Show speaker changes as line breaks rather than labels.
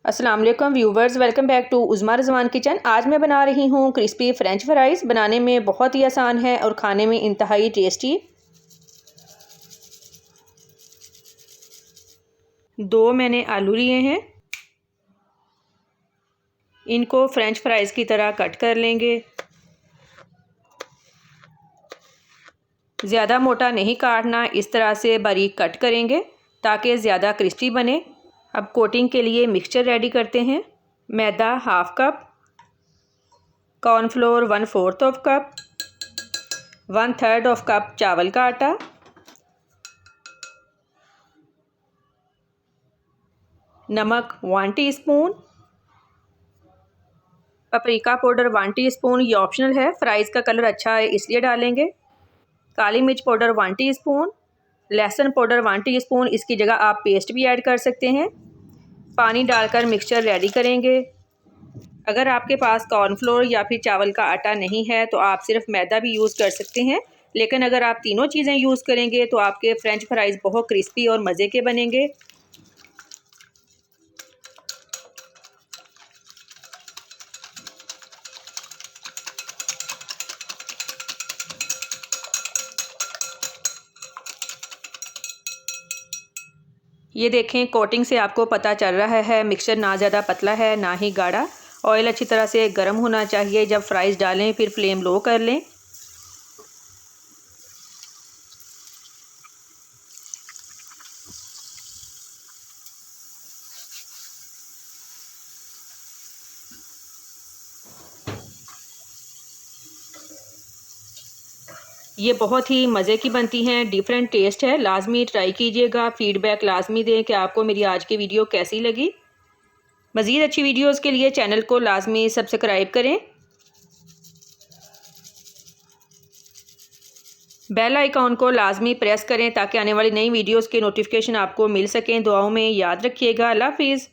अस्सलाम वालेकुम viewers, welcome back to Uzma Rizwan kitchen. आज मैं बना रही हूँ क्रिस्पी फ्रेंच फ्राइज़। बनाने में बहुत ही आसान है और खाने में इंतहाई टेस्टी। 2 मैंने आलू लिए हैं, इनको फ्रेंच फ्राइज़ की तरह कट कर लेंगे। ज़्यादा मोटा नहीं काटना, इस तरह से बारीक कट करेंगे ताकि ज़्यादा क्रिस्पी बने। अब कोटिंग के लिए मिक्सचर रेडी करते हैं। मैदा half cup, cornflour 1/4 cup, 1/3 cup चावल का आटा, नमक 1 टीस्पून, पपरिका पाउडर 1 टीस्पून, ये ऑप्शनल है, फ्राइज़ का कलर अच्छा है इसलिए डालेंगे। काली मिर्च पाउडर 1 टीस्पून, लहसुन पाउडर 1 टीस्पून, इसकी जगह आप पेस्ट भी ऐड कर सकते हैं। पानी डालकर मिक्सचर रेडी करेंगे। अगर आपके पास कॉर्नफ्लोर या फिर चावल का आटा नहीं है तो आप सिर्फ मैदा भी यूज़ कर सकते हैं, लेकिन अगर आप तीनों चीज़ें यूज़ करेंगे तो आपके फ्रेंच फ्राइज़ बहुत क्रिस्पी और मज़े के बनेंगे। ये देखें, कोटिंग से आपको पता चल रहा है मिक्सचर ना ज़्यादा पतला है ना ही गाढ़ा। ऑयल अच्छी तरह से गर्म होना चाहिए। जब फ्राइज़ डालें फिर फ्लेम लो कर लें। ये बहुत ही मज़े की बनती हैं, डिफरेंट टेस्ट है, लाजमी ट्राई कीजिएगा। फीडबैक लाजमी दें कि आपको मेरी आज की वीडियो कैसी लगी। मज़ीद अच्छी वीडियोस के लिए चैनल को लाजमी सब्सक्राइब करें। बेल आइकॉन को लाजमी प्रेस करें ताकि आने वाली नई वीडियोस के नोटिफिकेशन आपको मिल सकें। दुआओं में याद रखिएगा। अल्लाह हाफिज़।